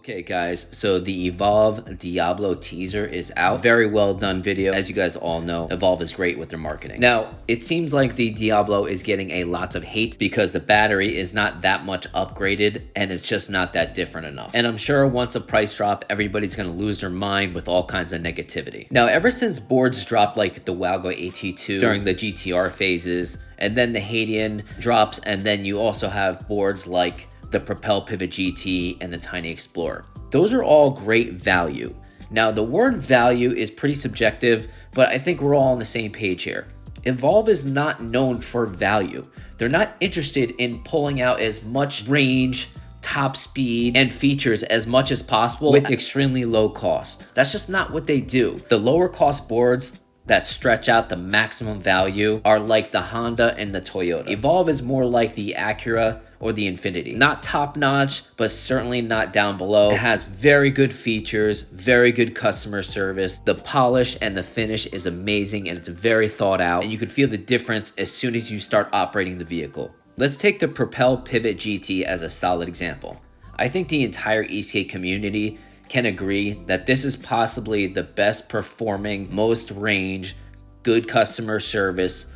Okay guys, so the Evolve Diablo teaser is out. Very well done video. As you guys all know, Evolve is great with their marketing. Now, it seems like the Diablo is getting a lot of hate because the battery is not that much upgraded and it's just not that different enough. And I'm sure once a price drop, everybody's gonna lose their mind with all kinds of negativity. Now, ever since boards dropped like the Walgo AT2 during the GTR phases, and then the Hadian drops, and then you also have boards like the Propel Pivot GT and the Tiny Explorer. Those are all great value. Now, the word value is pretty subjective, but I think we're all on the same page here. Evolve is not known for value. They're not interested in pulling out as much range, top speed, and features as much as possible with extremely low cost. That's just not what they do. The lower cost boards that stretch out the maximum value are like the Honda and the Toyota. Evolve is more like the Acura or the Infiniti. Not top notch, but certainly not down below. It has very good features, very good customer service. The polish and the finish is amazing and it's very thought out, and you can feel the difference as soon as you start operating the vehicle. Let's take the Propel Pivot GT as a solid example. I think the entire e-skate community can agree that this is possibly the best performing, most range, good customer service,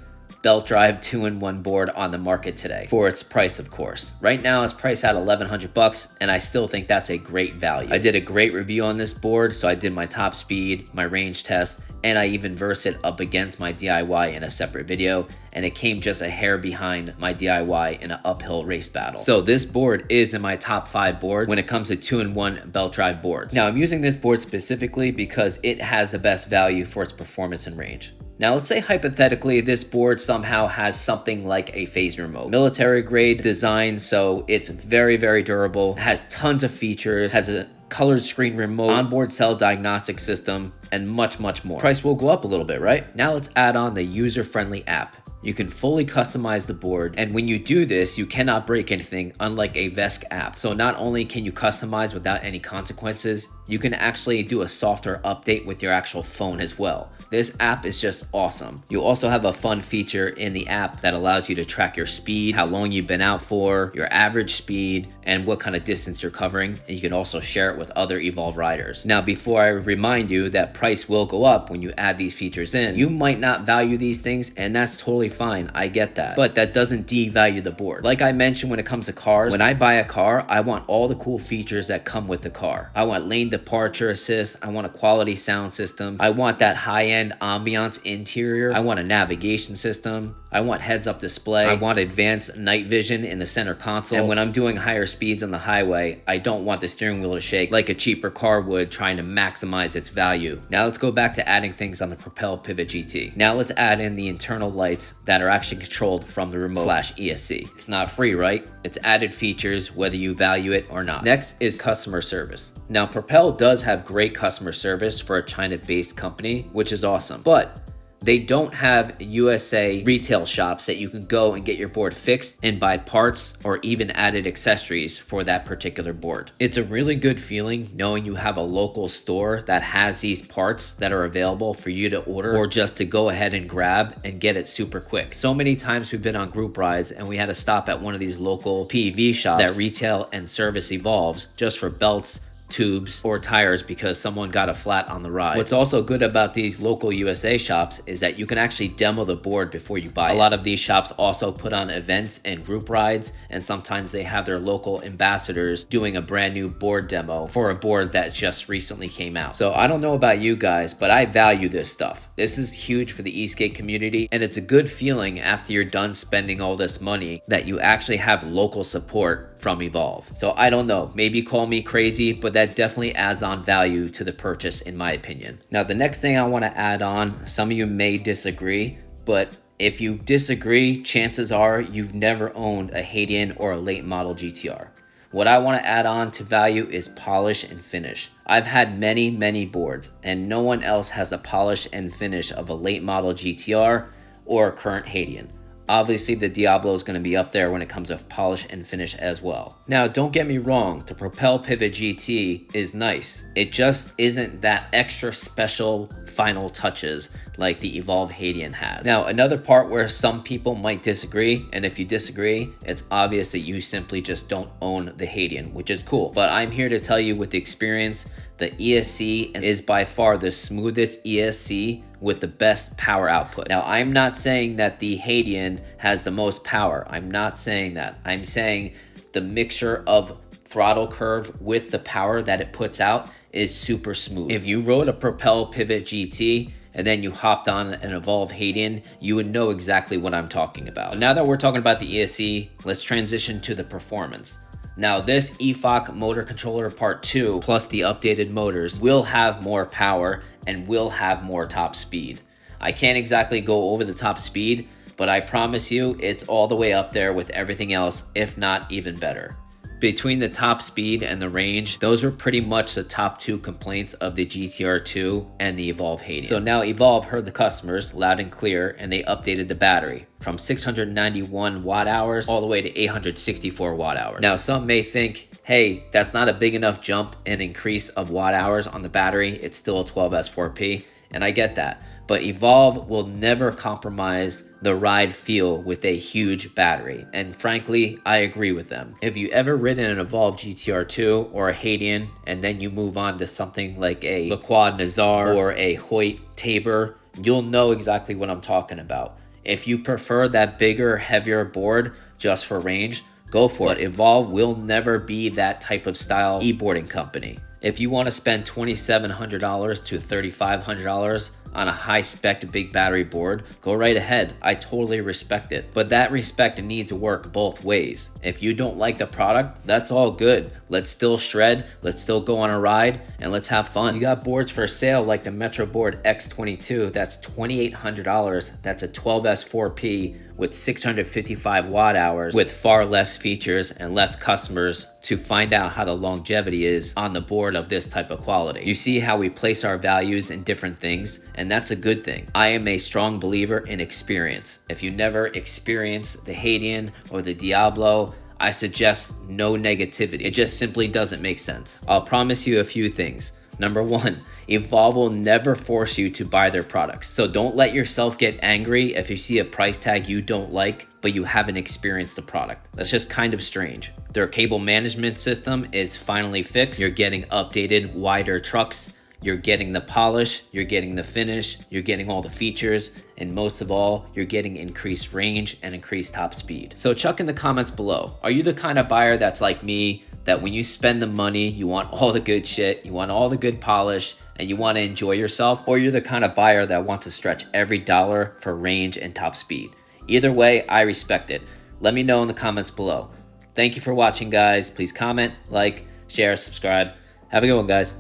belt drive 2-in-1 board on the market today, for its price, of course. Right now it's priced at $1,100 and I still think that's a great value. I did a great review on this board, so I did my top speed, my range test, and I even versed it up against my DIY in a separate video, and it came just a hair behind my DIY in an uphill race battle. So this board is in my top 5 boards when it comes to 2-in-1 belt drive boards. Now, I'm using this board specifically because it has the best value for its performance and range. Now, let's say hypothetically this board somehow has something like a phase remote. Military grade design, so it's very, very durable, has tons of features, has a colored screen remote, onboard cell diagnostic system, and much, much more. Price will go up a little bit, right? Now let's add on the user-friendly app. You can fully customize the board, and when you do this, you cannot break anything, unlike a VESC app. So not only can you customize without any consequences, you can actually do a software update with your actual phone as well. This app is just awesome. You also have a fun feature in the app that allows you to track your speed, how long you've been out for, your average speed, and what kind of distance you're covering. And you can also share it with other Evolve riders. Now, before I remind you that price will go up when you add these features in, you might not value these things, and that's totally fine. I get that. But that doesn't devalue the board. Like I mentioned, when it comes to cars, when I buy a car, I want all the cool features that come with the car. I want lane departure assist. I want a quality sound system. I want that high-end ambiance interior. I want a navigation system. I want heads-up display. I want advanced night vision in the center console. And when I'm doing higher speeds on the highway, I don't want the steering wheel to shake like a cheaper car would, trying to maximize its value. Now let's go back to adding things on the Propel Pivot GT. Now let's add in the internal lights that are actually controlled from the remote /ESC. It's not free, right? It's added features whether you value it or not. Next is customer service. Now, Propel does have great customer service for a China-based company, which is awesome, but they don't have USA retail shops that you can go and get your board fixed and buy parts or even added accessories for that particular board. It's a really good feeling knowing you have a local store that has these parts that are available for you to order, or just to go ahead and grab and get it super quick. So many times we've been on group rides and we had to stop at one of these local PV shops that retail and service Evolves just for belts, tubes, or tires because someone got a flat on the ride. What's also good about these local USA shops is that you can actually demo the board before you buy it. A lot of these shops also put on events and group rides, and sometimes they have their local ambassadors doing a brand new board demo for a board that just recently came out. So I don't know about you guys, but I value this stuff. This is huge for the e-skate community, and it's a good feeling after you're done spending all this money that you actually have local support from Evolve. So I don't know, maybe call me crazy, but that definitely adds on value to the purchase in my opinion. Now, the next thing I want to add on, some of you may disagree, but if you disagree, chances are you've never owned a Hadian or a late model GTR. What I want to add on to value is polish and finish. I've had many boards, and no one else has the polish and finish of a late model GTR or a current Hadian. Obviously, the Diablo is going to be up there when it comes to polish and finish as well. Now, don't get me wrong, the Propel Pivot GT is nice. It just isn't that extra special final touches like the Evolve Hadian has. Now, another part where some people might disagree, and if you disagree, it's obvious that you simply just don't own the Hadian, which is cool. But I'm here to tell you with the experience, the ESC is by far the smoothest ESC with the best power output. Now, I'm not saying that the Hadian has the most power. I'm not saying that. I'm saying the mixture of throttle curve with the power that it puts out is super smooth. If you rode a Propel Pivot GT and then you hopped on an Evolve Hadian, you would know exactly what I'm talking about. Now that we're talking about the ESC, let's transition to the performance. Now this EFOC motor controller part 2 plus the updated motors will have more power and will have more top speed. I can't exactly go over the top speed, but I promise you it's all the way up there with everything else, if not even better. Between the top speed and the range, those were pretty much the top 2 complaints of the GTR2 and the Evolve Hadian. So now Evolve heard the customers loud and clear, and they updated the battery from 691 watt hours all the way to 864 watt hours. Now some may think, hey, that's not a big enough jump and increase of watt hours on the battery. It's still a 12S4P, and I get that. But Evolve will never compromise the ride feel with a huge battery. And frankly, I agree with them. If you ever ridden an Evolve GTR2 or a Hadian, and then you move on to something like a LaQuad Nazar or a Hoyt Tabor, you'll know exactly what I'm talking about. If you prefer that bigger, heavier board just for range, go for it. But Evolve will never be that type of style e-boarding company. If you want to spend $2,700 to $3,500 on a high-spec big battery board, go right ahead. I totally respect it. But that respect needs to work both ways. If you don't like the product, that's all good. Let's still shred, let's still go on a ride, and let's have fun. You got boards for sale like the Metro Board X22, that's $2,800. That's a 12S4P with 655 watt hours with far less features and less customers to find out how the longevity is on the board of this type of quality. You see how we place our values in different things, and that's a good thing. I am a strong believer in experience. If you never experienced the Hadian or the Diablo, I suggest no negativity. It just simply doesn't make sense. I'll promise you a few things. Number 1, Evolve will never force you to buy their products. So don't let yourself get angry if you see a price tag you don't like, but you haven't experienced the product. That's just kind of strange. Their cable management system is finally fixed. You're getting updated, wider trucks. You're getting the polish, you're getting the finish, you're getting all the features, and most of all, you're getting increased range and increased top speed. So chuck in the comments below. Are you the kind of buyer that's like me, that when you spend the money, you want all the good shit, you want all the good polish, and you want to enjoy yourself? Or you're the kind of buyer that wants to stretch every dollar for range and top speed? Either way, I respect it. Let me know in the comments below. Thank you for watching, guys. Please comment, like, share, subscribe. Have a good one, guys.